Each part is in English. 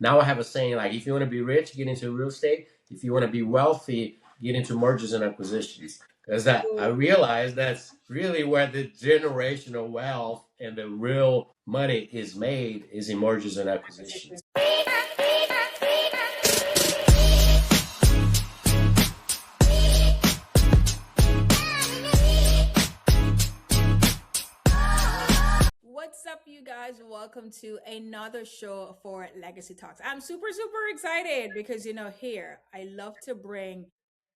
Now I have a saying like, if you want to be rich, get into real estate. If you want to be wealthy, get into mergers and acquisitions. Because I realize that's really where the generational wealth and the real money is made is in mergers and acquisitions. What's up, you guys? Welcome to another show for Legacy Talks. I'm super excited because, here I love to bring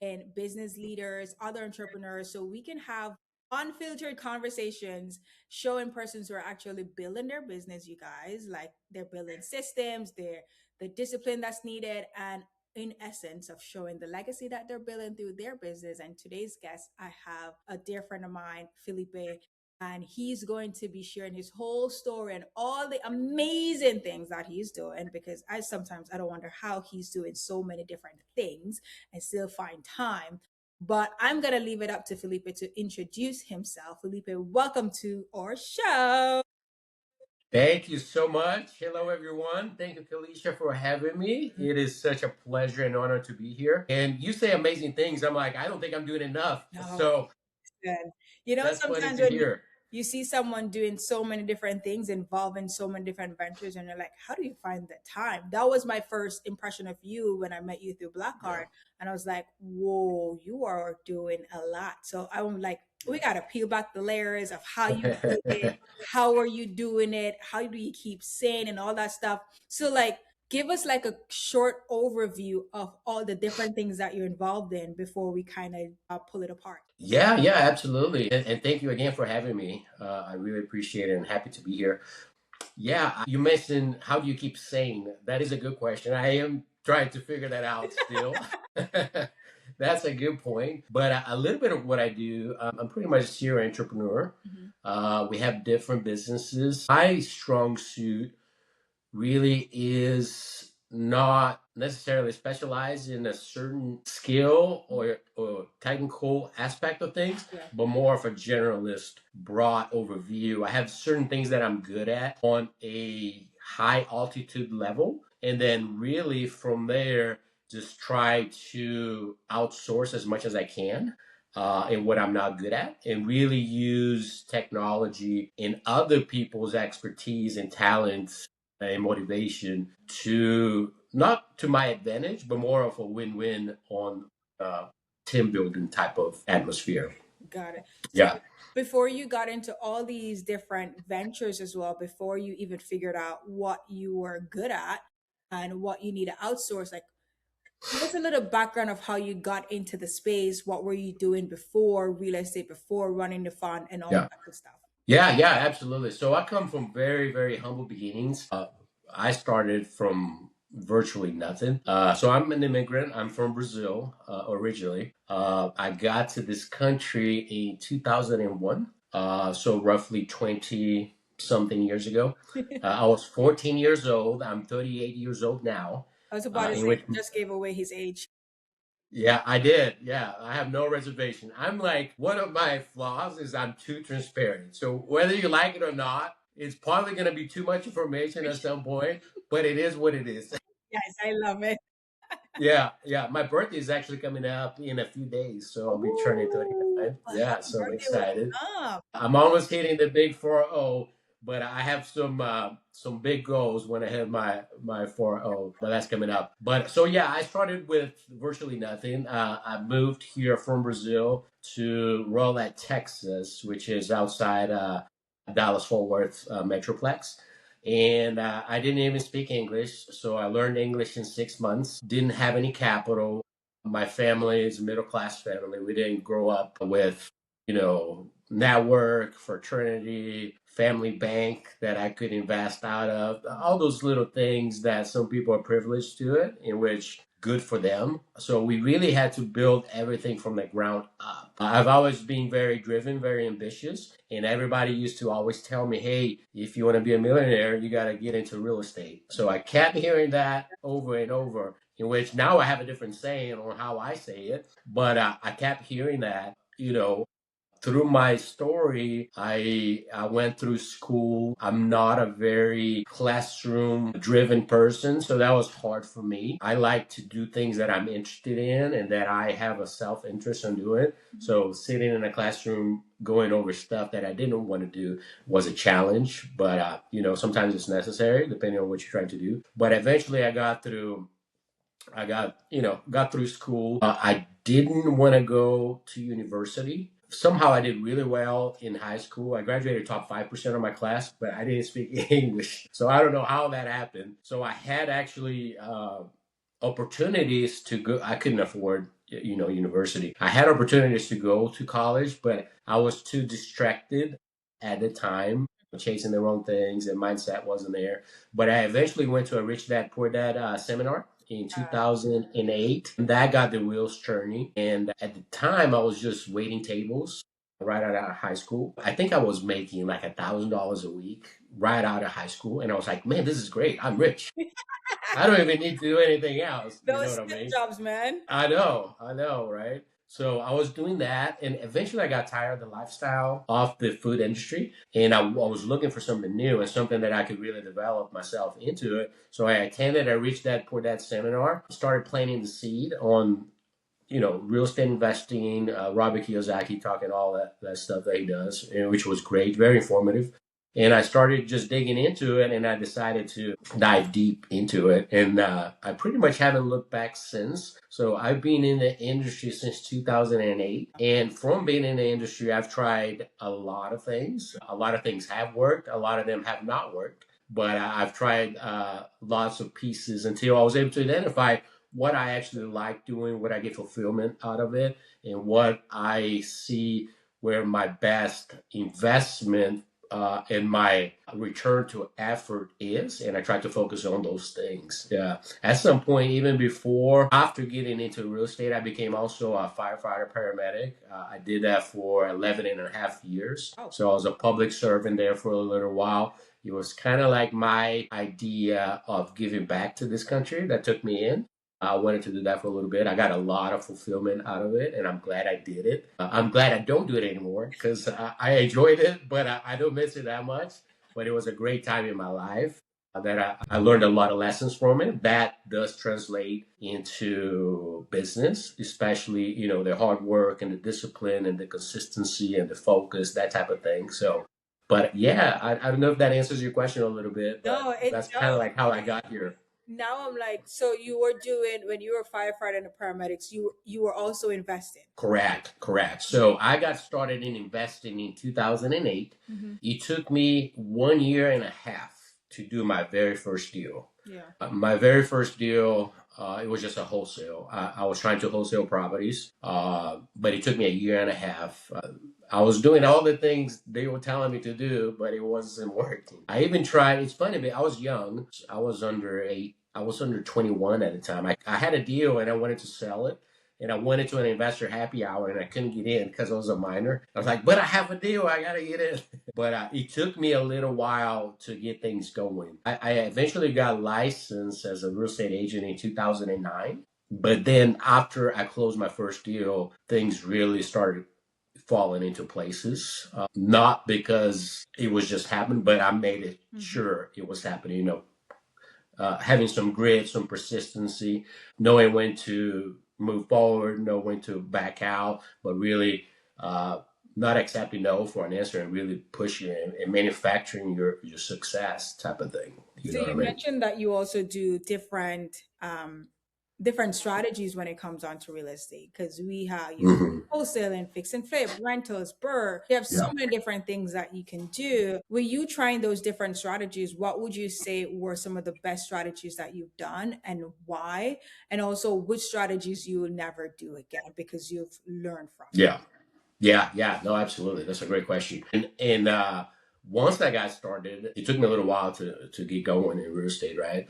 in business leaders, other entrepreneurs, so we can have unfiltered conversations showing persons who are actually building their business, you guys, like they're building systems, they're the discipline that's needed, and in essence of showing the legacy that they're building through their business. And today's guest, I have a dear friend of mine, Felipe, and he's going to be sharing his whole story and all the amazing things that he's doing, because I don't wonder how he's doing so many different things and still find time. But I'm going to leave it up to Felipe to introduce himself. Felipe, welcome to our show. Thank you so much. Hello, everyone. Thank you, Keleisha, for having me. It is such a pleasure and honor to be here. And you say amazing things. I'm like, I don't think I'm doing enough. No. So And that's funny sometimes to when hear. you see someone doing so many different things, involving so many different ventures, and you're like, how do you find the time? That was my first impression of you when I met you through Black Card. And I was like, whoa, you are doing a lot. So I'm like, we got to peel back the layers of how you do it. How are you doing it? How do you keep sane and all that stuff? So, like, give us like a short overview of all the different things that you're involved in before we kind of pull it apart. Yeah, absolutely. And thank you again for having me. I really appreciate it and happy to be here. Yeah, you mentioned how do you keep sane? That is a good question. I am trying to figure that out still. That's a good point. But a little bit of what I do, I'm pretty much a serial entrepreneur. We have different businesses. My strong suit really is not necessarily specialized in a certain skill or technical aspect of things, but more of a generalist, broad overview. I have certain things that I'm good at on a high altitude level. And then really from there, just try to outsource as much as I can in what I'm not good at, and really use technology and other people's expertise and talents and motivation to not to my advantage, but more of a win-win on team building type of atmosphere. Got it. So Yeah. before you got into all these different ventures as well, before you even figured out what you were good at and what you need to outsource, like, give us a little background of how you got into the space. What were you doing before real estate, before running the fund, and all Yeah. that good stuff? Yeah, absolutely. So I come from very humble beginnings. I started from virtually nothing. So I'm an immigrant. I'm from Brazil originally. I got to this country in 2001. So roughly 20 something years ago. I was 14 years old. I'm 38 years old now. I was about to In say, which he just gave away his age. Yeah, I did. Yeah, I have no reservation. I'm like, one of my flaws is I'm too transparent. So whether you like it or not, it's probably going to be too much information at some point, but it is what it is. Yes, I love it. Yeah. My birthday is actually coming up in a few days, so I'll be turning Oh, 39. Yeah, happy so I'm birthday went excited. up. I'm almost hitting the big 40, but I have some big goals when I hit my 40, but that's coming up. But so yeah, I started with virtually nothing. I moved here from Brazil to Rowlett, Texas, which is outside Dallas Fort Worth Metroplex. And I didn't even speak English, so I learned English in 6 months. Didn't have any capital. My family is a middle class family. We didn't grow up with, network, fraternity, family bank that I could invest out of. All those little things that some people are privileged to it, in which good for them. So we really had to build everything from the ground up. I've always been very driven, very ambitious, and everybody used to always tell me, hey, if you want to be a millionaire, you got to get into real estate. So I kept hearing that over and over, in which now I have a different saying on how I say it, but I kept hearing that, through my story, I went through school. I'm not a very classroom driven person, so that was hard for me. I like to do things that I'm interested in and that I have a self interest in doing. So sitting in a classroom going over stuff that I didn't want to do was a challenge, but sometimes it's necessary depending on what you're trying to do. But eventually got through school. I didn't want to go to university. Somehow I did really well in high school. I graduated top 5% of my class, but I didn't speak English. So I don't know how that happened. So I had actually opportunities to go. I couldn't afford, university. I had opportunities to go to college, but I was too distracted at the time, chasing the wrong things, and mindset wasn't there. But I eventually went to a Rich Dad Poor Dad seminar in 2008. And that got the wheels turning. And at the time, I was just waiting tables right out of high school. I think I was making like $1,000 a week right out of high school. And I was like, man, this is great. I'm rich. I don't even need to do anything else. You know Those what I mean? jobs, man. I know, right? So I was doing that, and eventually I got tired of the lifestyle of the food industry, and I was looking for something new and something that I could really develop myself into it. So I attended a Rich Dad Poor Dad seminar, started planting the seed on real estate investing, Robert Kiyosaki talking all that stuff that he does, which was great, very informative. And I started just digging into it, and I decided to dive deep into it. And I pretty much haven't looked back since. So I've been in the industry since 2008. And from being in the industry, I've tried a lot of things. A lot of things have worked. A lot of them have not worked. But I've tried lots of pieces until I was able to identify what I actually like doing, what I get fulfillment out of it, and what I see where my best investment and my return to effort is, and I try to focus on those things. Yeah. At some point, even after getting into real estate, I became also a firefighter paramedic. I did that for 11 and a half years. So I was a public servant there for a little while. It was kind of like my idea of giving back to this country that took me in. I wanted to do that for a little bit. I got a lot of fulfillment out of it, and I'm glad I did it. I'm glad I don't do it anymore because I enjoyed it, but I don't miss it that much. But it was a great time in my life that I learned a lot of lessons from it. That does translate into business, especially, the hard work and the discipline and the consistency and the focus, that type of thing. So, but yeah, I don't know if that answers your question a little bit, but No, it that's kind of does. like how I got here. Now I'm like, so you were doing when you were a firefighter and a paramedics, you were also investing. Correct. So I got started in investing in 2008. It took me 1 year and a half to do my very first deal. Yeah. My very first deal, it was just a wholesale. I was trying to wholesale properties, but it took me a year and a half. I was doing all the things they were telling me to do, but it wasn't working. I even tried. It's funny, but I was young. I was under 21 at the time. I had a deal and I wanted to sell it. And I went into an investor happy hour and I couldn't get in because I was a minor. I was like, but I have a deal. I got to get in. But it took me a little while to get things going. I eventually got licensed as a real estate agent in 2009. But then after I closed my first deal, things really started falling into places. Not because it was just happening, but I made it sure it was happening. Having some grit, some persistency, knowing when to move forward, know when to back out, but really not accepting no for an answer and really pushing and manufacturing your success type of thing. So you mentioned that you also do different strategies when it comes on to real estate because we have wholesaling, fix and flip, rentals, burr. You have so many different things that you can do. Were you trying those different strategies? What would you say were some of the best strategies that you've done and why? And also which strategies you will never do again because you've learned from? Yeah. No, absolutely. That's a great question. And once I got started, it took me a little while to get going in real estate, right?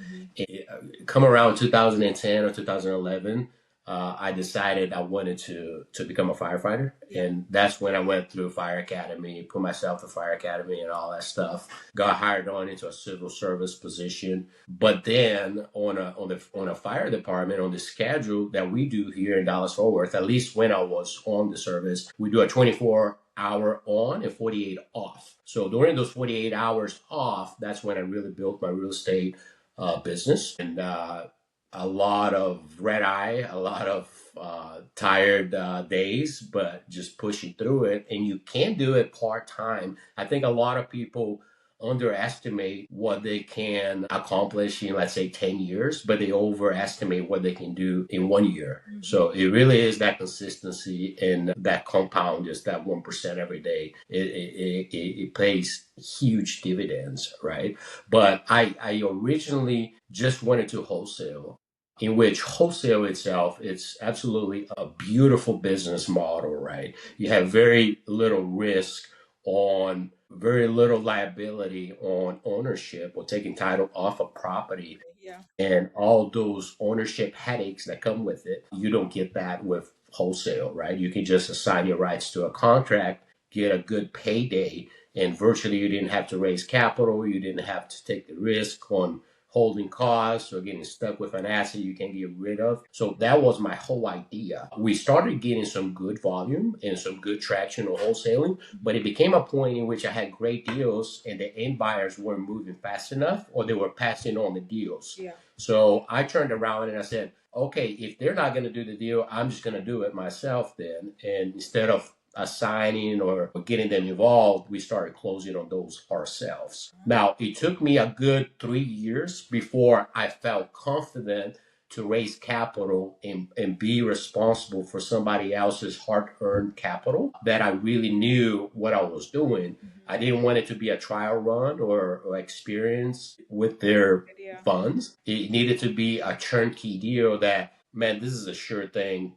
Come around 2010 or 2011, I decided I wanted to become a firefighter. And that's when I went through fire academy, put myself through fire academy and all that stuff. Got hired on into a civil service position. But then on a fire department, on the schedule that we do here in Dallas Fort Worth, at least when I was on the service, we do a 24 hour on and 48 off. So during those 48 hours off, that's when I really built my real estate business. And a lot of red eye, a lot of tired days, but just pushing through it. And you can do it part time. I think a lot of people underestimate what they can accomplish in, let's say, 10 years, but they overestimate what they can do in 1 year. Mm-hmm. So it really is that consistency and that compound, just that 1% every day. It pays huge dividends, right? But I originally just went into wholesale, in which wholesale itself, it's absolutely a beautiful business model, right? You have very little risk on, very little liability on ownership or taking title off a property. Yeah. And all those ownership headaches that come with it. You don't get that with wholesale, right? You can just assign your rights to a contract, get a good payday, and virtually you didn't have to raise capital. You didn't have to take the risk on holding costs or getting stuck with an asset you can get rid of. So that was my whole idea. We started getting some good volume and some good traction on wholesaling, but it became a point in which I had great deals and the end buyers weren't moving fast enough, or they were passing on the deals. Yeah. So I turned around and I said, okay, if they're not going to do the deal, I'm just going to do it myself then. And instead of assigning or getting them involved, we started closing on those ourselves. Now, it took me a good 3 years before I felt confident to raise capital and be responsible for somebody else's hard-earned capital, that I really knew what I was doing. Mm-hmm. I didn't want it to be a trial run or experience with their funds. It needed to be a turnkey deal that, man, this is a sure thing.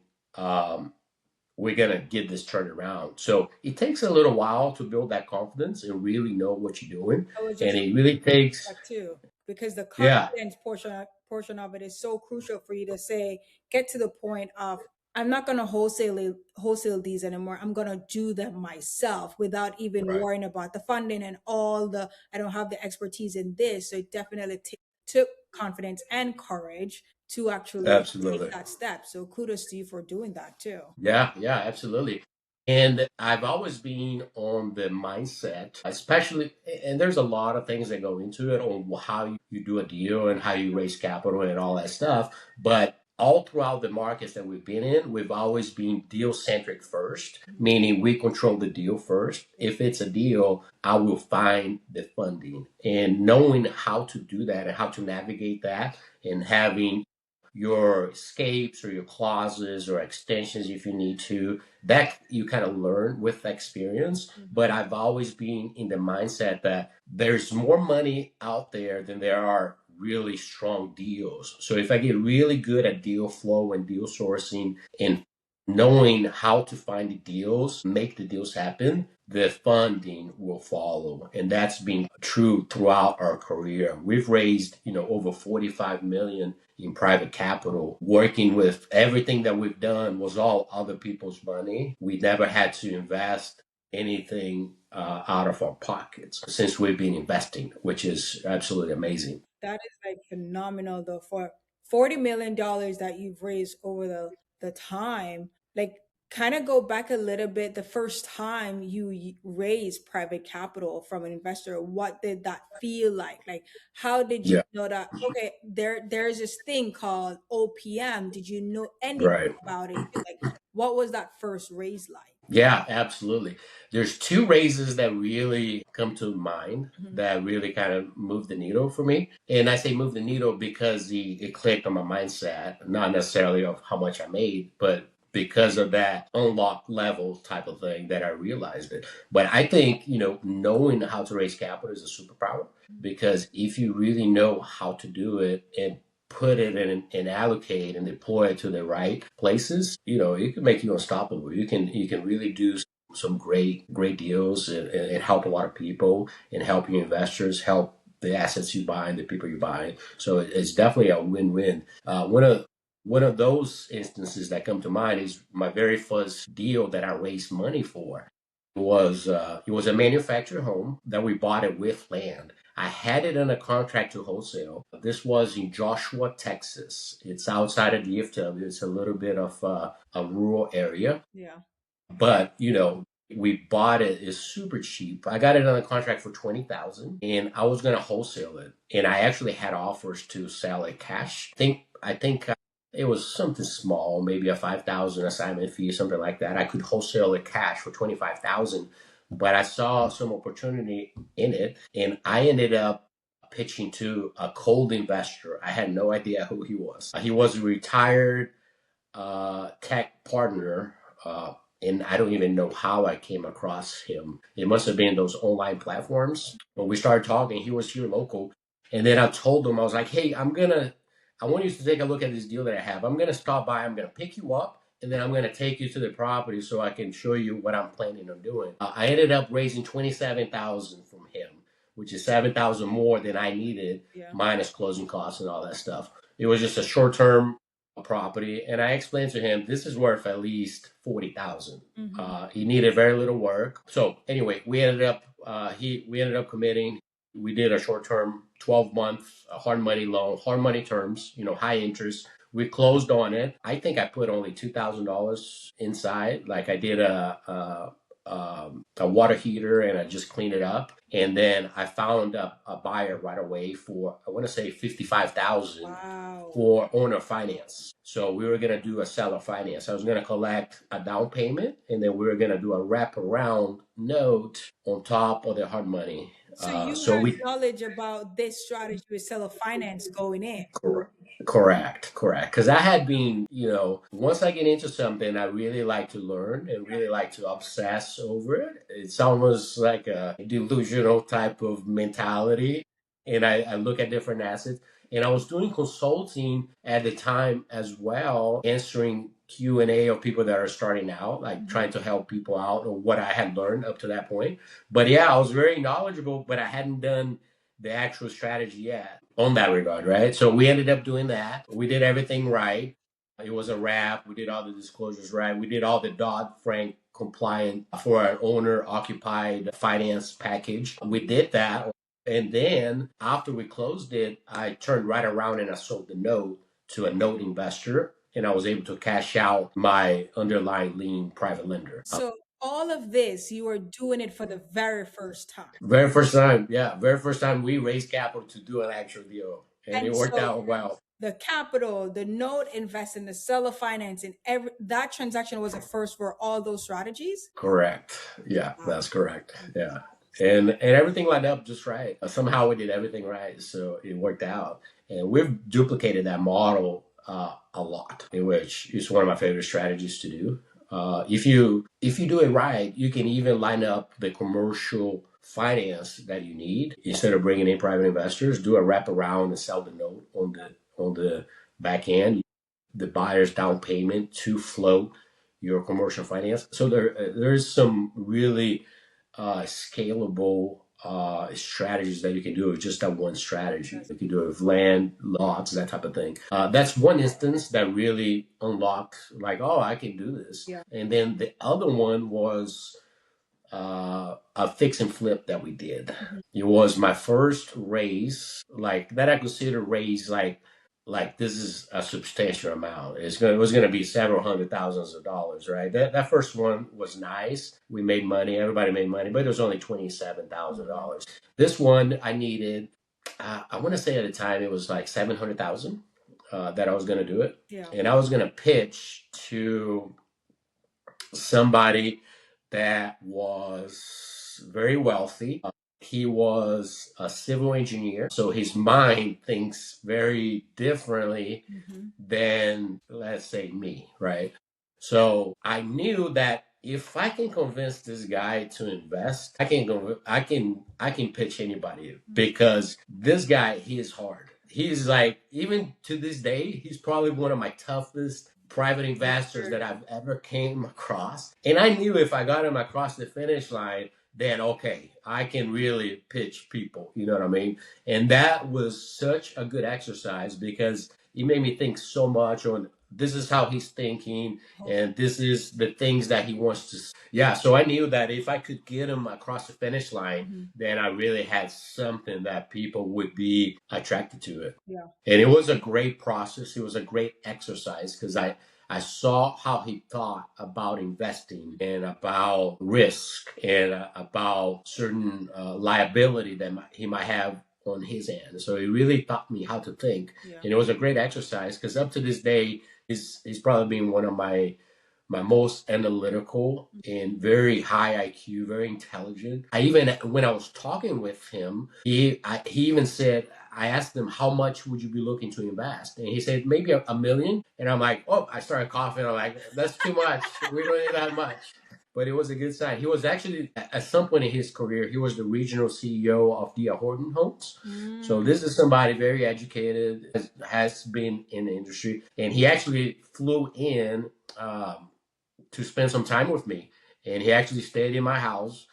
We're going to get this turned around. So it takes a little while to build that confidence and really know what you're doing. And it really takes that too, because the yeah, confidence portion of it is so crucial for you to say, get to the point of, I'm not going to wholesale these anymore. I'm going to do them myself without even right. worrying about the funding and all the, I don't have the expertise in this. So it definitely took confidence and courage to actually Absolutely. take that step. So kudos to you for doing that too. Yeah, yeah, absolutely. And I've always been on the mindset, especially, and there's a lot of things that go into it on how you do a deal and how you raise capital and all that stuff. But all throughout the markets that we've been in, we've always been deal centric first, meaning we control the deal first. If it's a deal, I will find the funding. And knowing how to do that and how to navigate that, and having your escapes or your clauses or extensions if you need to, that you kind of learn with experience. Mm-hmm. But I've always been in the mindset that there's more money out there than there are really strong deals. So if I get really good at deal flow and deal sourcing and knowing how to find the deals, make the deals happen, the funding will follow. And that's been true throughout our career. We've raised, over 45 million in private capital. Working with everything that we've done was all other people's money. We never had to invest anything out of our pockets since we've been investing, which is absolutely amazing. That is like phenomenal though, for $40 million that you've raised over the time. Like, kind of go back a little bit. The first time you raised private capital from an investor, what did that feel like? Like, how did you Yeah, know that, okay, there's this thing called OPM? Did you know anything right. about it? Like, what was that first raise like? Yeah, absolutely. There's two raises that really come to mind. Mm-hmm. That really kind of move the needle for me. And I say move the needle because it clicked on my mindset, not necessarily of how much I made, but because of that unlock level type of thing that I realized it. But I think, knowing how to raise capital is a superpower, because if you really know how to do it and put it in and allocate and deploy it to the right places, it can make you unstoppable. You can really do some great deals and help a lot of people and help your investors, help the assets you buy and the people you buy. So it's definitely a win-win. One of those instances that come to mind is my very first deal that I raised money for. It was a manufactured home that we bought it with land. I had it on a contract to wholesale. This was in Joshua, Texas. It's outside of DFW. It's a little bit of a rural area. Yeah. But, We bought it. It's super cheap. I got it on a contract for 20,000, and I was gonna wholesale it. And I actually had offers to sell it cash. I think it was something small, maybe a 5,000 assignment fee, something like that. I could wholesale it cash for 25,000, but I saw some opportunity in it, and I ended up pitching to a cold investor. I had no idea who he was. He was a retired tech partner, and I don't even know how I came across him. It must have been those online platforms. When we started talking, he was here local, and then I told him, I was like, "Hey, I want you to take a look at this deal that I have. I'm gonna stop by. I'm gonna pick you up, and then I'm gonna take you to the property so I can show you what I'm planning on doing." I ended up raising 27,000 from him, which is 7,000 more than I needed, minus closing costs and all that stuff. It was just a short term property, and I explained to him this is worth at least 40,000. He needed very little work. So anyway, we ended up committing. We did a short term 12-month hard money loan, hard money terms, high interest. We closed on it. I think I put only $2,000 inside. Like I did a water heater, and I just cleaned it up. And then I found a buyer right away for, I want to say 55,000. Wow. For owner finance. So we were gonna do a seller finance. I was gonna collect a down payment, and then we were gonna do a wraparound note on top of the hard money. So you had knowledge about this strategy with seller finance going in. Correct. Because I had been, once I get into something, I really like to learn and really like to obsess over it. It's almost like a delusional type of mentality. And I look at different assets. And I was doing consulting at the time as well, answering Q&A of people that are starting out, like trying to help people out or what I had learned up to that point. But yeah, I was very knowledgeable, but I hadn't done the actual strategy yet on that regard, right? So we ended up doing that. We did everything right. It was a wrap. We did all the disclosures right. We did all the Dodd-Frank compliant for our owner occupied finance package. We did that. And then after we closed it, I turned right around and I sold the note to a note investor, and I was able to cash out my underlying lien private lender. So all of this, you were doing it for the very first time. Very first time, yeah. Very first time we raised capital to do an actual deal. And it worked out well. The capital, the note investing, the seller financing, that transaction was a first for all those strategies? Correct. Yeah, that's correct. Yeah. And everything lined up just right. Somehow we did everything right, so it worked out. And we've duplicated that model a lot, in which is one of my favorite strategies to do. If you do it right, you can even line up the commercial finance that you need instead of bringing in private investors. Do a wraparound and sell the note on the back end, the buyer's down payment to float your commercial finance. So there's some really scalable strategies that you can do with just that one strategy. You can do it with land, lots, that type of thing. That's one instance that really unlocked, like, oh, I can do this. Yeah. And then the other one was a fix and flip that we did. It was my first raise, like that I consider raise like this is a substantial amount. It was gonna be several hundred thousands of dollars, right? That first one was nice. We made money, everybody made money, but it was only $27,000. This one I needed, I want to say at the time it was like 700,000 that I was gonna do it. Yeah. And I was gonna pitch to somebody that was very wealthy. He was a civil engineer, so his mind thinks very differently than, let's say, me, right? So I knew that if I can convince this guy to invest, I can pitch anybody because this guy, he is hard. He's like, even to this day, he's probably one of my toughest private investors that I've ever came across. And I knew if I got him across the finish line, then okay, I can really pitch people. You know what I mean? And that was such a good exercise because it made me think so much on this is how he's thinking and this is the things that he wants to. Yeah, so I knew that if I could get him across the finish line, then I really had something that people would be attracted to it. Yeah. And it was a great process. It was a great exercise because I I saw how he thought about investing and about risk and about certain liability that he might have on his end. So he really taught me how to think, Yeah. and it was a great exercise because up to this day, he's probably been one of my most analytical and very high IQ, very intelligent. I even when I was talking with him, he even said, I asked him how much would you be looking to invest, and he said maybe a million. And I'm like, oh, I started coughing. I'm like, that's too much. We don't need that much. But it was a good sign. He was actually at some point in his career, he was the regional CEO of D.R. Horton Homes. So Mm. this is somebody very educated, has been in the industry, and he actually flew in to spend some time with me. And he actually stayed in my house.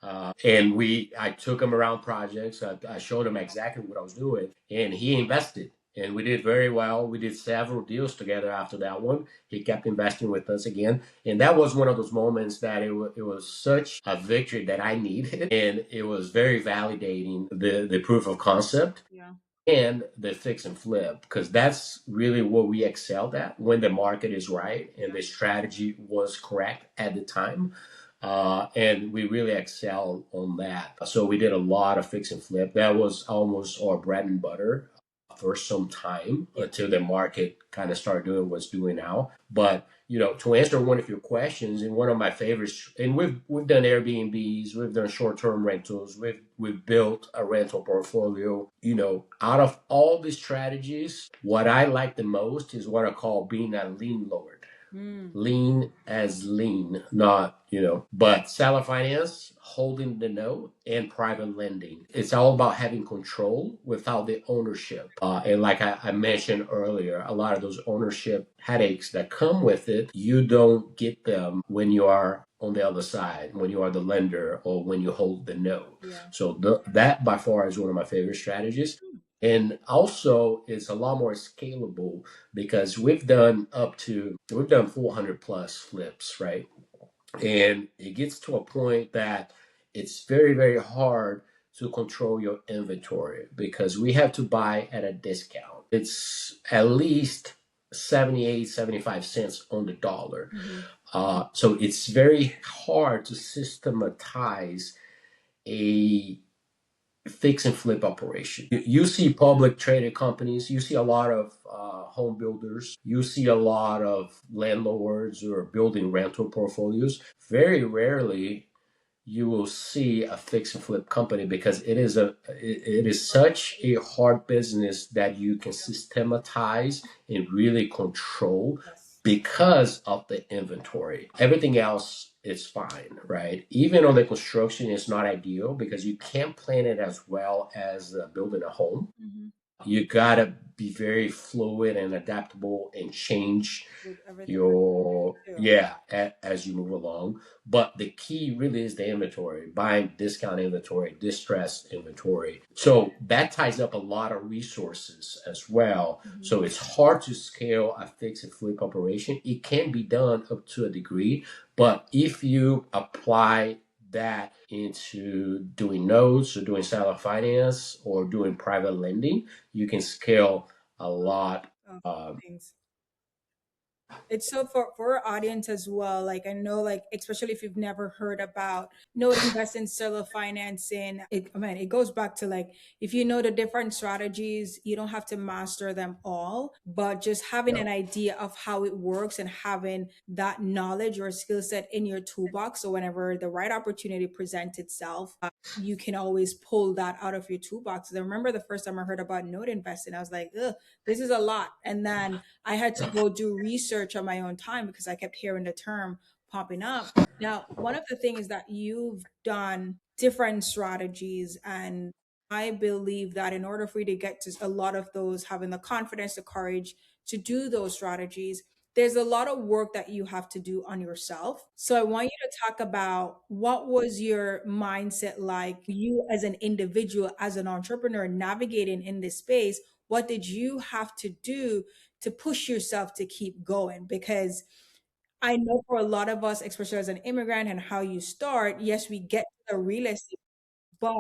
And I took him around projects. I showed him exactly what I was doing, and he invested. And we did very well. We did several deals together after that one. He kept investing with us again. And that was one of those moments that it was such a victory that I needed. And it was very validating, the proof of concept Yeah. and the fix and flip, because that's really what we excelled at when the market is right and Yeah. the strategy was correct at the time. And we really excelled on that. So we did a lot of fix and flip. That was almost our bread and butter for some time Yeah. until the market kind of started doing what's doing now. But to answer one of your questions, and one of my favorites, and we've done Airbnbs, we've done short-term rentals, we've built a rental portfolio. Out of all these strategies, what I like the most is what I call being a lean lord. Mm. Lean as lean, not, but seller finance, holding the note, and private lending. It's all about having control without the ownership. And like I mentioned earlier, a lot of those ownership headaches that come with it, you don't get them when you are on the other side, when you are the lender or when you hold the note. Yeah. So that by far is one of my favorite strategies. And also, it's a lot more scalable because we've done 400 plus flips, right? And it gets to a point that it's very, very hard to control your inventory because we have to buy at a discount. It's at least 78, 75 cents on the dollar. Mm-hmm. So it's very hard to systematize a fix and flip operation. You see public traded companies, you see a lot of home builders, you see a lot of landlords who are building rental portfolios. Very rarely you will see a fix and flip company because it is such a hard business that you can systematize and really control Yes. because of the inventory. Everything else is fine, right? Even on the construction, it's not ideal because you can't plan it as well as building a home. Mm-hmm. You gotta be very fluid and adaptable and change With everything your too. yeah as you move along. But the key really is the inventory, buying discount inventory, distressed inventory. So that ties up a lot of resources as well. Mm-hmm. So it's hard to scale a fix and flip operation. It can be done up to a degree, but if you apply that into doing notes or doing seller finance or doing private lending, you can scale a lot. Oh, Um, things. It's so for our audience as well. Like I know, like especially if you've never heard about note invest in seller financing. It goes back to like if you know the different strategies, you don't have to master them all, but just having yeah. an idea of how it works and having that knowledge or skill set in your toolbox. So whenever the right opportunity presents itself, you can always pull that out of your toolbox. I remember the first time I heard about note investing, I was like, ugh, this is a lot. And then I had to go do research on my own time because I kept hearing the term popping up. Now, one of the things is that you've done different strategies, and I believe that in order for you to get to a lot of those, having the confidence, the courage to do those strategies, there's a lot of work that you have to do on yourself. So I want you to talk about what was your mindset like, you as an individual, as an entrepreneur navigating in this space. What did you have to do to push yourself to keep going? Because I know for a lot of us, especially as an immigrant and how you start, yes, we get to the real estate, but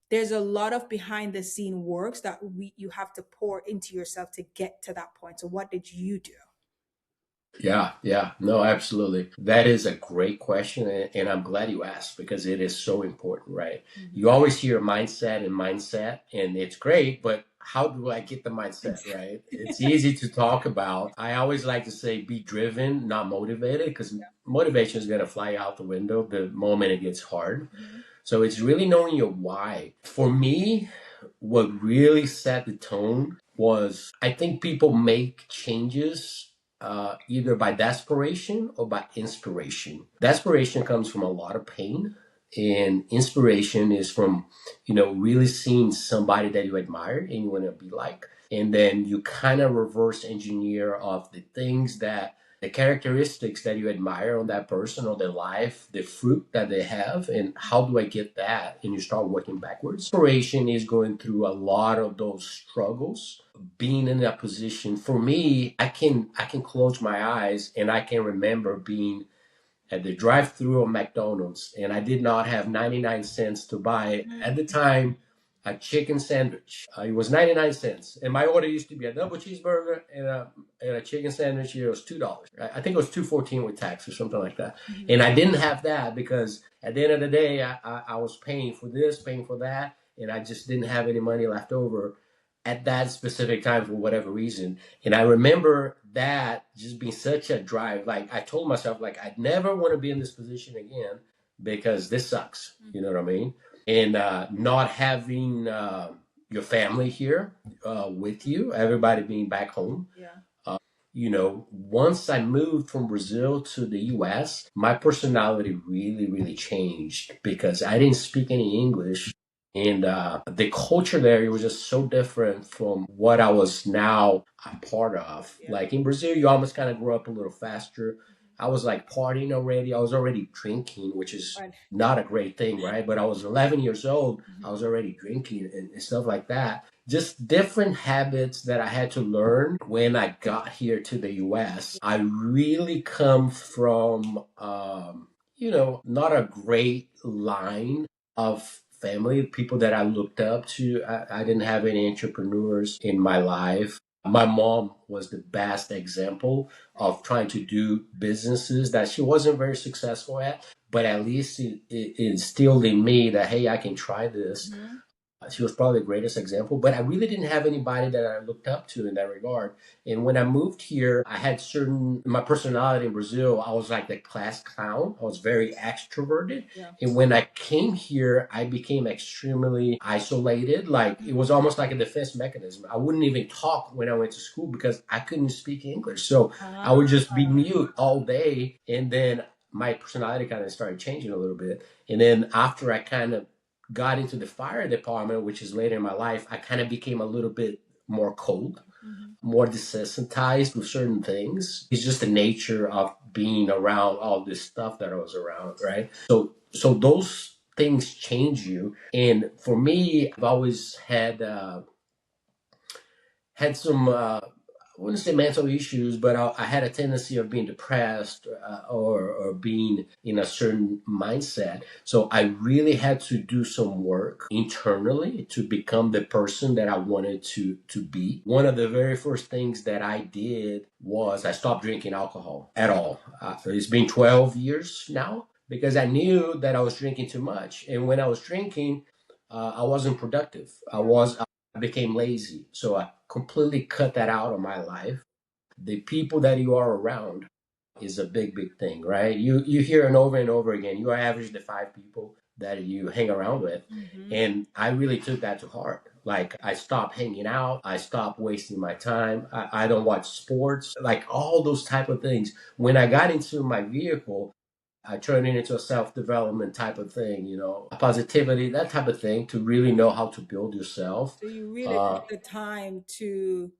there's a lot of behind the scene works that you have to pour into yourself to get to that point. So what did you do? Yeah, yeah, no, absolutely. That is a great question, and I'm glad you asked because it is so important, right? You Hmm. always hear mindset, and it's great, but how do I get the mindset, right? It's easy to talk about. I always like to say be driven, not motivated, because motivation is going to fly out the window the moment it gets hard. Hmm. So it's really knowing your why. For me, what really set the tone was I think people make changes either by desperation or by inspiration. Desperation comes from a lot of pain, and inspiration is from, really seeing somebody that you admire and you want to be like. And then you kind of reverse engineer of the things that the characteristics that you admire on that person or their life, the fruit that they have, and how do I get that? And you start working backwards. Inspiration is going through a lot of those struggles. Being in that position, for me, I can close my eyes and I can remember being at the drive-through of McDonald's, and I did not have 99 cents to buy at the time a chicken sandwich. It was 99 cents, and my order used to be a double cheeseburger and a chicken sandwich. It was $2. I think it was 2.14 with tax or something like that. Hmm. And I didn't have that because at the end of the day, I was paying for this, paying for that, and I just didn't have any money left over at that specific time for whatever reason. And I remember that just being such a drive. Like I told myself, like I'd never want to be in this position again because this sucks. You know what I mean? And not having your family here with you, everybody being back home. Yeah. Once I moved from Brazil to the US, my personality really, really changed because I didn't speak any English. And the culture there, it was just so different from what I was now a part of. Yeah. Like in Brazil, you almost kind of grow up a little faster. I was like partying already. I was already drinking, which is Right. not a great thing, right? But I was 11 years old. I Hmm. was already drinking and stuff like that. Just different habits that I had to learn when I got here to the US. I really come from, not a great line of family, people that I looked up to. I didn't have any entrepreneurs in my life. My mom was the best example of trying to do businesses that she wasn't very successful at, but at least it instilled in me that, hey, I can try this. Hmm. She was probably the greatest example, but I really didn't have anybody that I looked up to in that regard. And when I moved here, I had my personality in Brazil, I was like the class clown. I was very extroverted. Yeah. And when I came here, I became extremely isolated. Like it was almost like a defense mechanism. I wouldn't even talk when I went to school because I couldn't speak English. So I would Ah. just be mute all day. And then my personality kind of started changing a little bit. And then after I kind of got into the fire department, which is later in my life, I kind of became a little bit more cold, Hmm. more desensitized with certain things. It's just the nature of being around all this stuff that I was around, right? So those things change you. And for me, I've always had some I wouldn't say mental issues, but I had a tendency of being depressed or being in a certain mindset. So I really had to do some work internally to become the person that I wanted to be. One of the very first things that I did was I stopped drinking alcohol at all. It's been 12 years now because I knew that I was drinking too much. And when I was drinking, I wasn't productive. I became lazy. So I completely cut that out of my life. The people that you are around is a big, big thing, right? You hear it over and over again. You are average the 5 people that you hang around with. Hmm. And I really took that to heart. Like I stopped hanging out. I stopped wasting my time. I don't watch sports, like all those type of things. When I got into my vehicle, I turned it into a self-development type of thing, positivity, that type of thing, to really know how to build yourself. So you really Uh, took the time to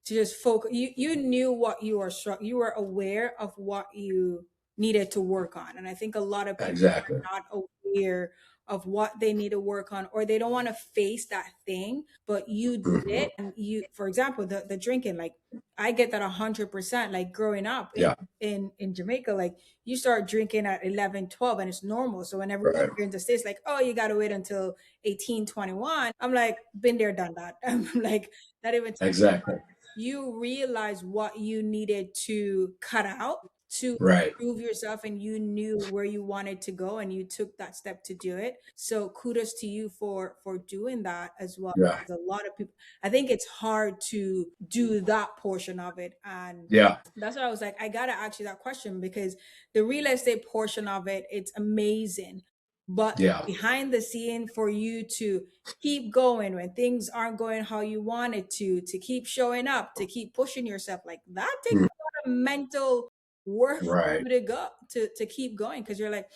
just focus. You knew what you were struck. You were aware of what you needed to work on, and I think a lot of people exactly. are not aware of what they need to work on, or they don't want to face that thing. But you did Hmm. it, and you, for example, the drinking. Like I get that 100%. Like growing up Yeah. in Jamaica, like you start drinking at 11, 12, and it's normal. So when everyone Right. here in the States, like, oh, you got to wait until 18, 21. I'm like, been there, done that. I'm like, not even. Exactly. you realized what you needed to cut out to Right. improve yourself, and you knew where you wanted to go and you took that step to do it. So kudos to you for doing that as well. Yeah. Because a lot of people, I think it's hard to do that portion of it. And Yeah. that's why I was like, I gotta ask you that question, because the real estate portion of it, it's amazing. But Yeah. behind the scene, for you to keep going when things aren't going how you want it to keep showing up, to keep pushing yourself, like that takes Mm. a lot of mental work for Right. you to go to keep going, because you're like,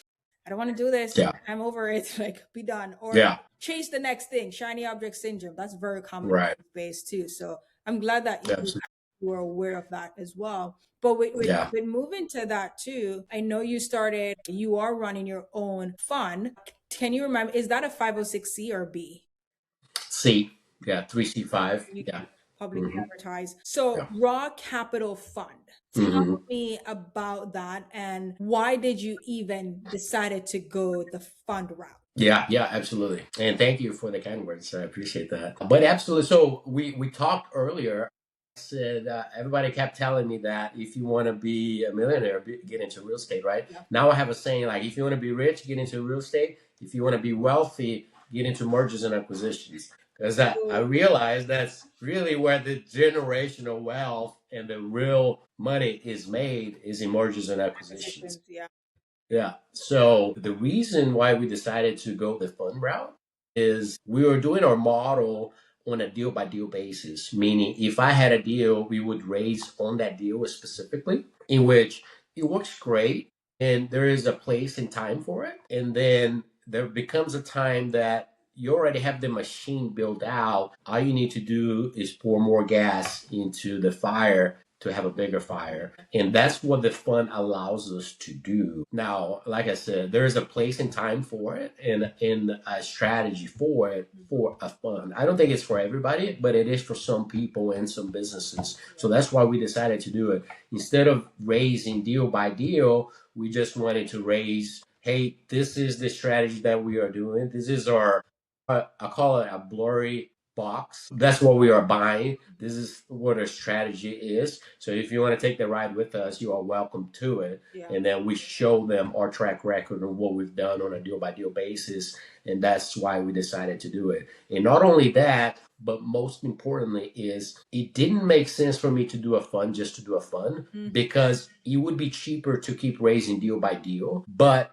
I don't want to do this. Yeah. I'm over it. Like, be done. Or Yeah. chase the next thing. Shiny object syndrome. That's very common Right. space too. So I'm glad that you Absolutely. were aware of that as well. But Yeah. with moving to that too, I know you are running your own fund. Can you remember, is that a 506c or B? C. Yeah. 3C5. You Yeah. publicly Hmm. advertise. So, Yeah. Raw Capital Fund. Tell Hmm. me about that, and why did you even decided to go the fund route? Yeah, yeah, absolutely. And thank you for the kind words. I appreciate that. But absolutely. So we talked earlier. I said everybody kept telling me that if you want to be a millionaire, get into real estate, right? Yeah. Now I have a saying like, if you want to be rich, get into real estate. If you want to be wealthy, get into mergers and acquisitions. Because I So, realized that's really where the generational wealth and the real money is made is in mergers and acquisitions. acquisitions, yeah. Yeah. So the reason why we decided to go the fund route is we were doing our model on a deal by deal basis, meaning if I had a deal, we would raise on that deal specifically, in which it works great and there is a place and time for it. And then there becomes a time that you already have the machine built out. All you need to do is pour more gas into the fire to have a bigger fire. And that's what the fund allows us to do. Now, like I said, there's a place and time for it and a strategy for it for a fund. I don't think it's for everybody, but it is for some people and some businesses. So that's why we decided to do it. Instead of raising deal by deal, we just wanted to raise, hey, this is the strategy that we are doing. This is our, I call it a blurry box. That's what we are buying. This is what our strategy is. So if you want to take the ride with us, you are welcome to it. Yeah. And then we show them our track record of what we've done on a deal by deal basis. And that's why we decided to do it. And not only that, but most importantly is it didn't make sense for me to do a fund just to do a fund because it would be cheaper to keep raising deal by deal. But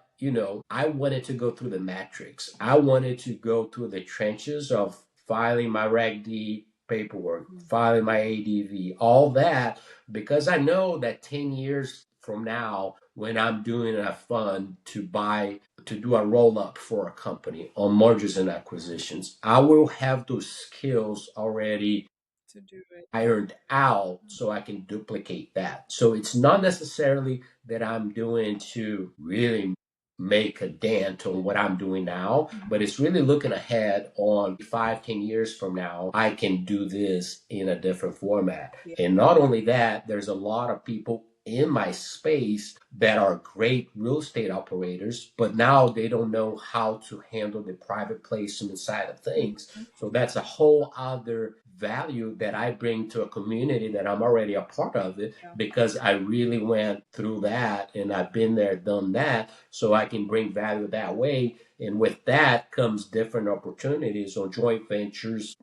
I wanted to go through the matrix. I wanted to go through the trenches of filing my Reg D paperwork, filing my ADV, all that, because I know that 10 years from now, when I'm doing a fund to do a roll up for a company on mergers and acquisitions, I will have those skills already To do it. ironed out so I can duplicate that. So it's not necessarily that I'm doing to really make a dent on what I'm doing now, but it's really looking ahead on 5, 10 years from now, I can do this in a different format. Yeah. And not only that, there's a lot of people in my space that are great real estate operators, but now they don't know how to handle the private placement side of things. So that's a whole other value that I bring to a community that I'm already a part of it Yeah. because I really went through that and I've been there, done that, so I can bring value that way. And with that comes different opportunities or joint ventures,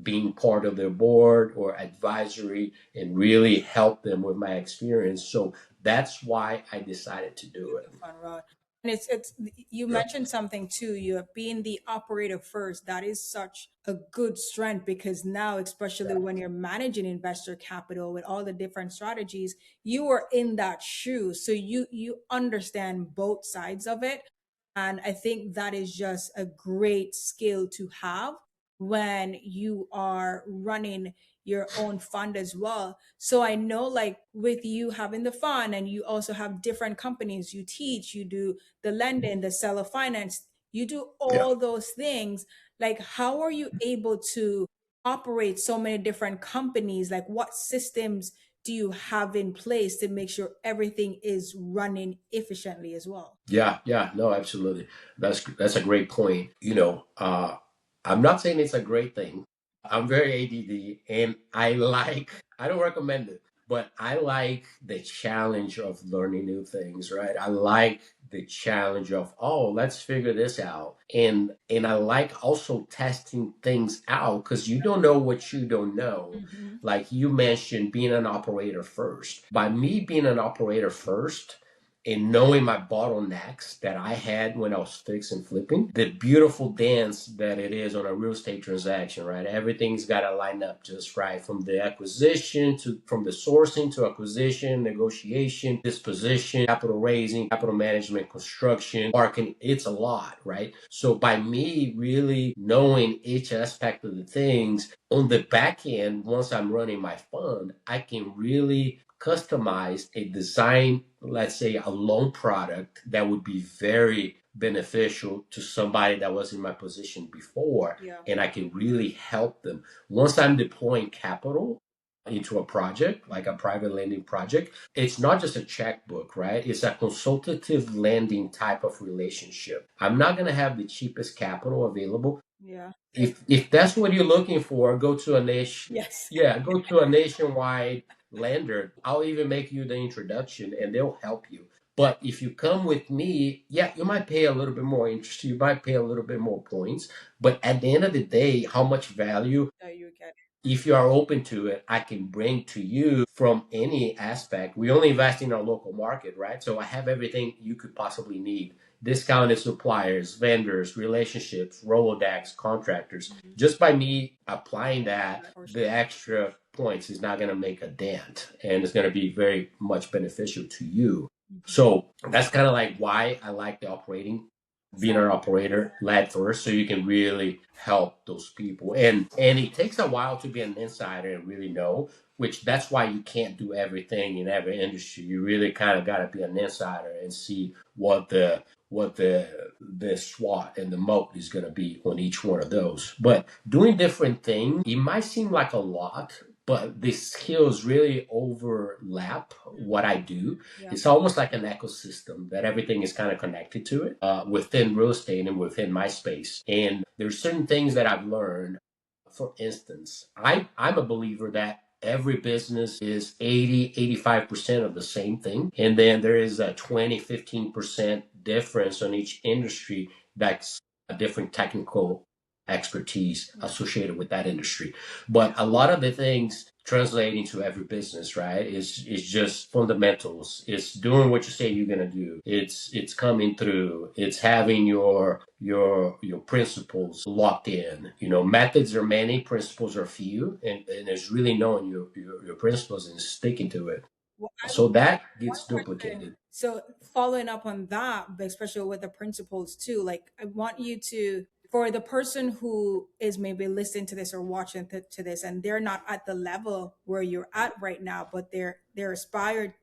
being part of their board or advisory and really help them with my experience. So that's why I decided to do it. Fun road. And it's you mentioned something too. You being the operator first. That is such a good strength, because now, especially when you're managing investor capital with all the different strategies, you are in that shoe, so you understand both sides of it. And I think that is just a great skill to have when you are running your own fund as well. So I know, like, with you having the fund and you also have different companies you teach, you do the lending, the seller finance, you do Yeah. all those things. Like, how are you able to operate so many different companies? Like, what systems do you have in place to make sure everything is running efficiently as well? Yeah, yeah, no, absolutely. That's a great point. I'm not saying it's a great thing. I'm very ADD and I like I don't recommend it, but I like the challenge of learning new things, right? I like the challenge of, oh, let's figure this out. And I like also testing things out because you don't know what you don't know. Mm-hmm. Like you mentioned, being an operator first. By me being an operator first, and knowing my bottlenecks that I had when I was fixing flipping, the beautiful dance that it is on a real estate transaction, right? Everything's got to line up just right from the acquisition to from the sourcing to acquisition, negotiation, disposition, capital raising, capital management, construction, parking. It's a lot, right? So by me really knowing each aspect of the things on the back end, once I'm running my fund, I can really customize a design, let's say a loan product that would be very beneficial to somebody that was in my position before, Yeah. and I can really help them. Once I'm deploying capital into a project, like a private lending project, it's not just a checkbook, right? It's a consultative lending type of relationship. I'm not going to have the cheapest capital available. Yeah. If that's what you're looking for, go to a nation. Yes. Yeah, go to a nationwide lender. I'll even make you the introduction, and they'll help you. But if you come with me, yeah, you might pay a little bit more interest. You might pay a little bit more points. But at the end of the day, how much value, That you get. if you are open to it, I can bring to you from any aspect. We only invest in our local market, right? So I have everything you could possibly need. Discounted suppliers, vendors, relationships, Rolodex, contractors. Mm-hmm. Just by me applying that, Yeah, for sure. the extra points is not going to make a dent, and it's going to be very much beneficial to you. Mm-hmm. So that's kind of like why I like the operating, being an operator led first, so you can really help those people. And it takes a while to be an insider and really know, which that's why you can't do everything in every industry. You really kind of got to be an insider and see what the SWOT and the moat is going to be on each one of those. But doing different things, it might seem like a lot, but the skills really overlap what I do. Yeah. It's almost like an ecosystem that everything is kind of connected to it within real estate and within my space. And there's certain things that I've learned. For instance, I'm a believer that every business is 85% of the same thing. And then there is a 15% difference on each industry that's a different technical expertise associated with that industry. But a lot of the things translating to every business, right, is just fundamentals. It's doing what you say you're gonna do. It's coming through. It's having your principles locked in. Methods are many, principles are few, and it's really knowing your principles and sticking to it. Well, I So that one gets question. duplicated. So following up on that, but especially with the principles too, like I want you to, for the person who is maybe listening to this or watching to this, and they're not at the level where you're at right now, but they're aspired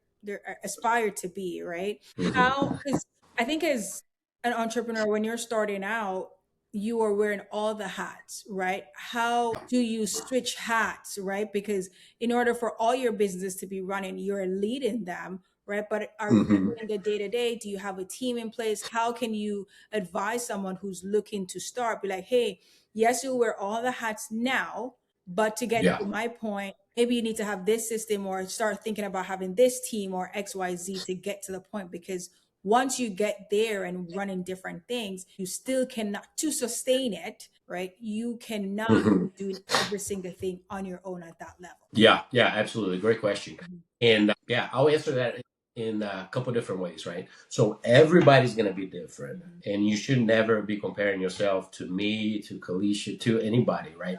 to be, right? Mhm. How? Because I think as an entrepreneur, when you're starting out, you are wearing all the hats, right? How do you switch hats, right? Because in order for all your business to be running, you're leading them, right? But are you Mhm. doing the day to day? Do you have a team in place? How can you advise someone who's looking to start? Be like, hey, yes, you wear all the hats now, but to get Yeah. to my point, maybe you need to have this system or start thinking about having this team or XYZ to get to the point. Because once you get there and running different things, you still cannot, to sustain it, right? You cannot Mhm. be doing every single thing on your own at that level. Yeah, yeah, absolutely. Great question. Mhm. And yeah, I'll answer that in a couple different ways, right? So everybody's going to be different, Mhm. and you should never be comparing yourself to me, to Keleisha, to anybody, right?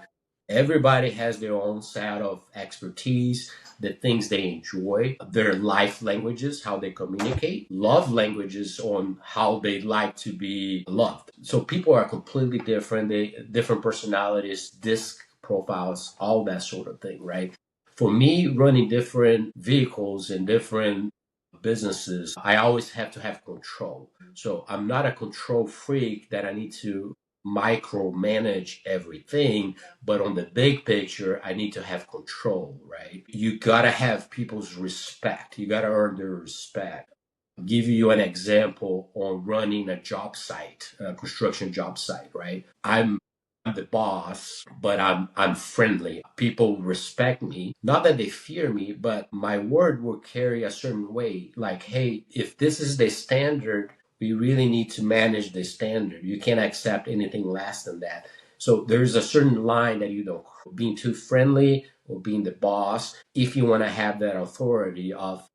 Everybody has their own set of expertise, the things they enjoy, their life languages, how they communicate, love languages on how they like to be loved. So people are completely different, different personalities, disc profiles, all that sort of thing, right? For me, running different vehicles and different businesses, I always have to have control. So I'm not a control freak that I need to micromanage everything, but on the big picture, I need to have control, right? You gotta have people's respect. You gotta earn their respect. I'll give you an example on running a job site, a construction job site, right? I'm the boss, but I'm friendly. People respect me. Not that they fear me, but my word will carry a certain way. Like, hey, if this is the standard, we really need to manage the standard. You can't accept anything less than that. So there's a certain line that you don't being too friendly or being the boss if you want to have that authority of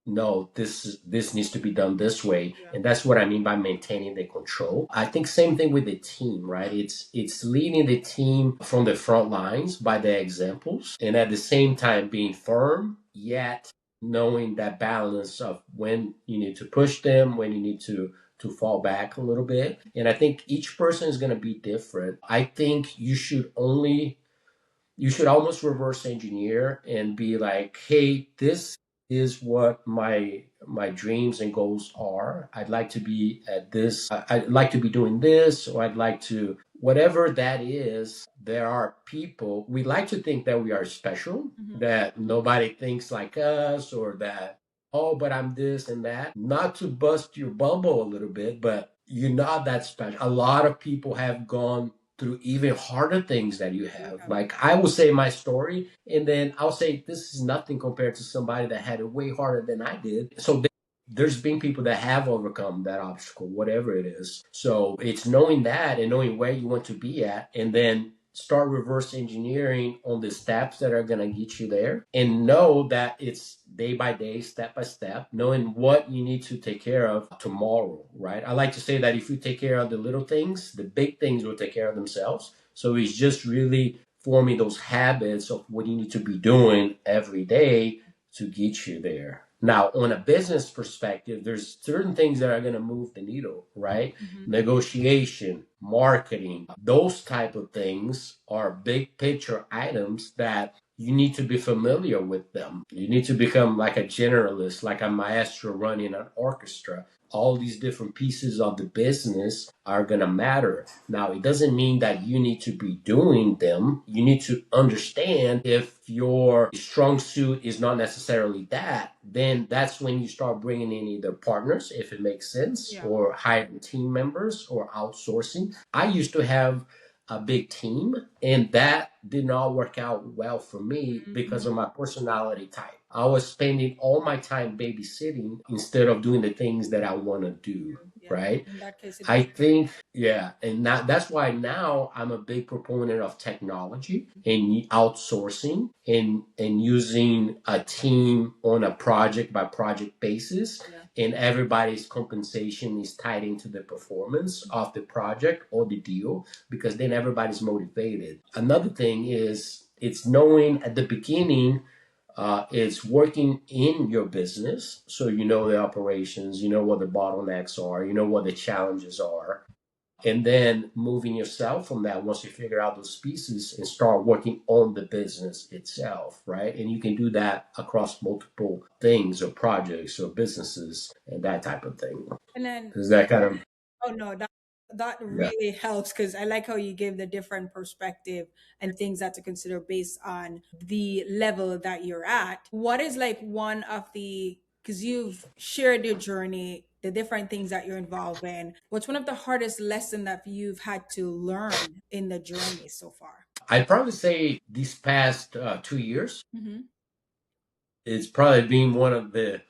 no, this needs to be done this way. Yeah. And that's what I mean by maintaining the control. I think same thing with the team, right? It's leading the team from the front lines by the examples, and at the same time being firm, yet knowing that balance of when you need to push them, when you need to fall back a little bit. And I think each person is going to be different. I think you should almost reverse engineer and be like, hey, this is what my dreams and goals are. I'd like to be at this. I'd like to be doing this, or I'd like to whatever that is. There are people we like to think that we are special, that nobody thinks like us, or that oh, but I'm this and that. Not to bust your bubble a little bit, but you're not that special. A lot of people have gone through even harder things that you have. Yeah. Like I will say my story, and then I'll say this is nothing compared to somebody that had it way harder than I did. So there's been people that have overcome that obstacle, whatever it is. So it's knowing that and knowing where you want to be at, and then start reverse engineering on the steps that are going to get you there, and know that it's day by day, step by step, knowing what you need to take care of tomorrow, right? I like to say that if you take care of the little things, the big things will take care of themselves. So it's just really forming those habits of what you need to be doing every day to get you there. Now, on a business perspective, there's certain things that are going to move the needle, right? Negotiation, marketing, those type of things are big picture items that you need to be familiar with them. You need to become like a generalist, like a maestro running an orchestra. All these different pieces of the business are going to matter. Now, it doesn't mean that you need to be doing them. You need to understand if your strong suit is not necessarily that, then that's when you start bringing in either partners, if it makes sense, Yeah. or hiring team members or outsourcing. I used to have a big team, and that did not work out well for me because of my personality type. I was spending all my time babysitting instead of doing the things that I want to do, Yeah. right? In that case, it I doesn't. think, yeah, and that's why now I'm a big proponent of technology and outsourcing and using a team on a project by project basis, Yeah. and everybody's compensation is tied into the performance of the project or the deal, because then everybody's motivated. Another thing is it's knowing at the beginning, it's working in your business. So you know the operations, you know what the bottlenecks are, you know what the challenges are. And then moving yourself from that once you figure out those pieces and start working on the business itself, right? And you can do that across multiple things or projects or businesses and that type of thing. And then, Is that kind of, oh no, that yeah. really helps because I like how you give the different perspective and things that to consider based on the level that you're at. What is like one of the, because you've shared your journey, the different things that you're involved in. What's one of the hardest lesson that you've had to learn in the journey so far? I'd probably say these past 2 years, Mm-hmm. it's probably been one of the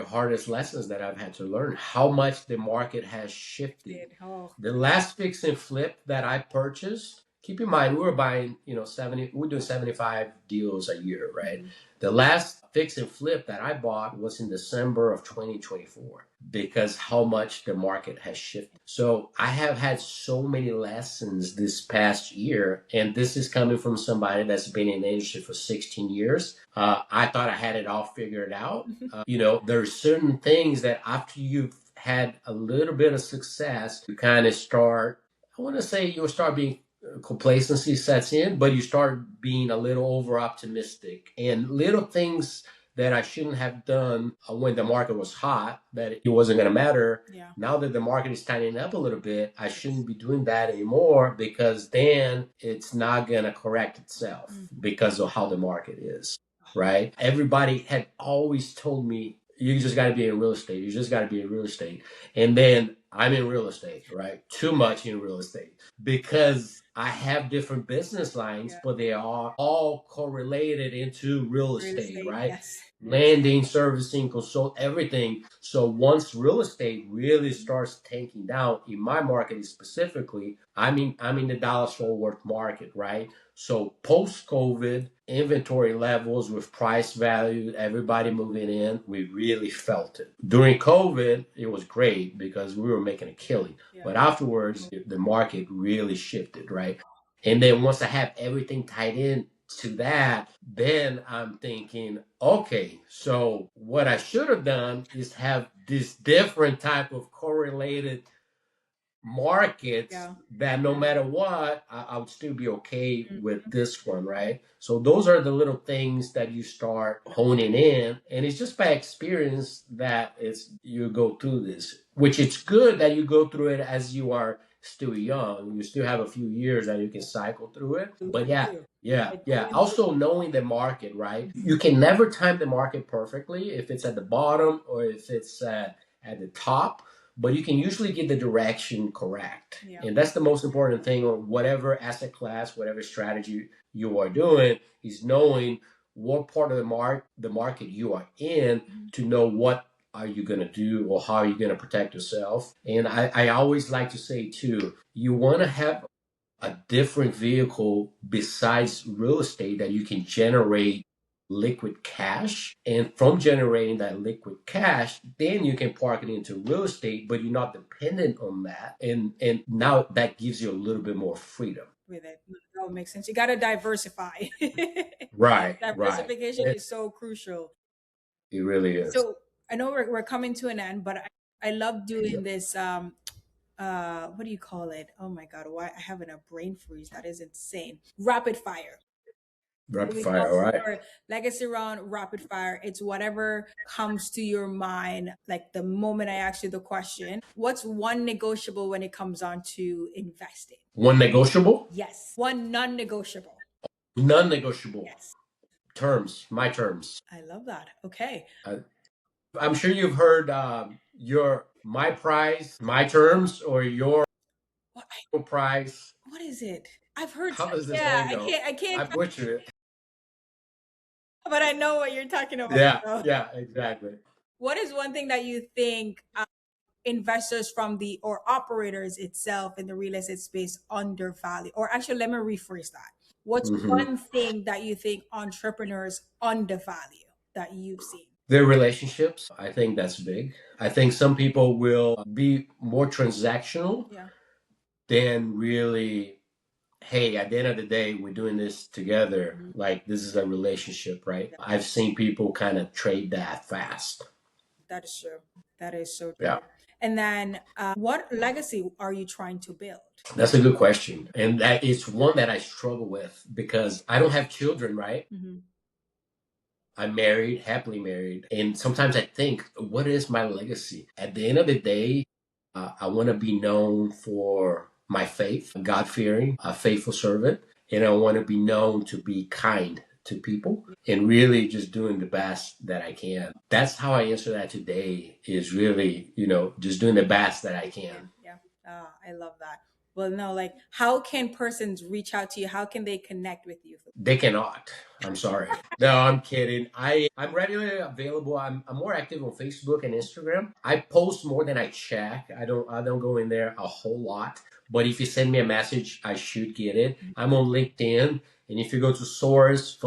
hardest lessons that I've had to learn. How much the market has shifted. Oh, The last fix and flip that I purchased, keep in mind we were buying, 70, we're doing 75 deals a year, right? The last fix and flip that I bought was in December of 2024, because how much the market has shifted. So I have had so many lessons this past year, and this is coming from somebody that's been in the industry for 16 years. I thought I had it all figured out. There's certain things that after you've had a little bit of success, you kind of start, I want to say you'll start being complacency sets in, but you start being a little over optimistic, and little things that I shouldn't have done when the market was hot, that it wasn't going to matter. yeah. Now that the market is tightening up a little bit, I shouldn't be doing that anymore, because then it's not going to correct itself because of how the market is, right? Everybody had always told me, you just got to be in real estate. You just got to be in real estate. And then I'm in real estate, right? Too much in real estate because I have different business lines, Yeah. but they are all correlated into real Real estate, estate, right? yes. Landing, servicing, consult, everything. So once real estate really starts tanking down in my market specifically, I'm in the Dallas Fort Worth market, right? So post COVID, inventory levels with price value, everybody moving in, we really felt it. During COVID, it was great because we were making a killing. Yeah. But afterwards, the market really shifted, right? And then once I have everything tied in to that, then I'm thinking, okay, so what I should have done is have this different type of correlated markets Yeah. that no matter what, I would still be okay with Mhm. this one, right? So those are the little things that you start honing in, and it's just by experience that it's you go through this. Which it's good that you go through it as you are still young. You still have a few years that you can cycle through it. But yeah, yeah, yeah. Also knowing the market, right? You can never time the market perfectly if it's at the bottom or if it's at the top, but you can usually get the direction correct. Yeah. And that's the most important thing on whatever asset class, whatever strategy you are doing, is knowing what part of the market you are in to know what are you going to do or how are you going to protect yourself. And I always like to say too, you want to have a different vehicle besides real estate that you can generate liquid cash. And from generating that liquid cash, then you can park it into real estate, but you're not dependent on that. And now that gives you a little bit more freedom. With it. That would make sense. You got to diversify. Right, right. Diversification is so crucial. It really is. So I know we're coming to an end, but I love doing this. What do you call it? Oh my God, why I having a brain freeze? That is insane. Rapid fire. Rapid We fire, call all right. our legacy round rapid fire. It's whatever comes to your mind, like the moment I ask you the question. What's one negotiable when it comes on to investing? One negotiable, Yes. One non-negotiable. non negotiable Yes. terms, my terms. I love that. Okay. I'm sure you've heard your my price, my terms, or your What, price. what is it? I've heard. How does the Yeah, saying go? I can't, I butchered it. but I know what you're talking about. Yeah, So. yeah, exactly. What is one thing that you think investors from the or operators itself in the real estate space undervalue? Or actually, let me rephrase that. What's Hmm. one thing that you think entrepreneurs undervalue that you've seen? Their relationships, I think that's big. I think some people will be more transactional Yeah. than really, hey, at the end of the day, we're doing this together. Mhm. Like this is a relationship, right? I've seen people kind of trade that fast. That is true. That is so Yeah. true. And then, what legacy are you trying to build? That's a good question. And that is one that I struggle with because I don't have children, right? Mhm. I'm married, happily married. And sometimes I think, what is my legacy? At the end of the day, I want to be known for my faith, God fearing, a faithful servant. And I want to be known to be kind to people and really just doing the best that I can. That's how I answer that today is really, just doing the best that I can. Yeah. I love that. Well, no, like, how can persons reach out to you? How can they connect with you? They cannot. I'm sorry. No, I'm kidding. I'm readily available. I'm more active on Facebook and Instagram. I post more than I check. I don't go in there a whole lot. But if you send me a message, I should get it. I'm on LinkedIn. And if you go to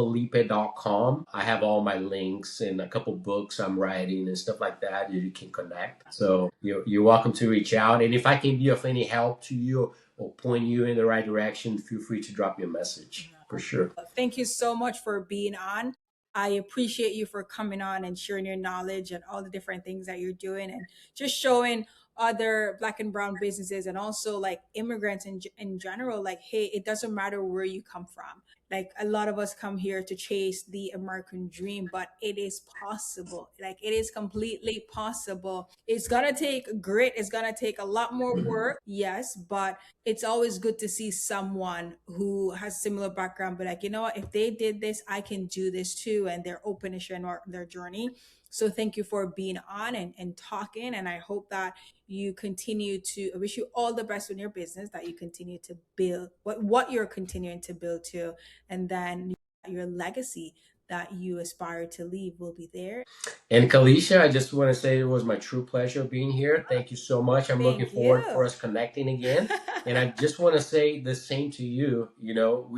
sourcefelipe.com, I have all my links and a couple books I'm writing and stuff like that. You can connect. So you're welcome to reach out. And if I can be of any help to you or point you in the right direction, feel free to drop me a message for sure. Thank you so much for being on. I appreciate you for coming on and sharing your knowledge and all the different things that you're doing and just showing other black and brown businesses and also like immigrants in general, like, hey, it doesn't matter where you come from. Like a lot of us come here to chase the American dream, but it is possible. Like it is completely possible. It's gonna take grit. It's gonna take a lot more work. Yes, but it's always good to see someone who has similar background, but like, you know what, if they did this, I can do this too. And they're open to sharing their journey. So thank you for being on and talking. And I hope that you continue to, I wish you all the best in your business, that you continue to build what you're continuing to build to. And then your legacy that you aspire to leave will be there. And Keleisha, I just want to say it was my true pleasure being here. Thank you so much. I'm looking Thank forward for you. us connecting again. And I just want to say the same to you. You know,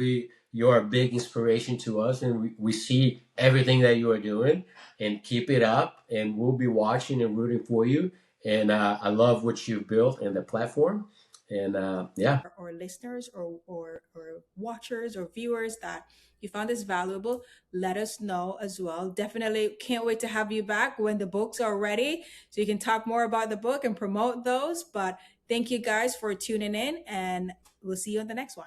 you're a big inspiration to us, and we see everything that you are doing. And keep it up. And we'll be watching and rooting for you. And I love what you've built and the platform. And yeah. Or listeners or watchers or viewers that you found this valuable, let us know as well. Definitely can't wait to have you back when the books are ready so you can talk more about the book and promote those. But thank you guys for tuning in, and we'll see you on the next one.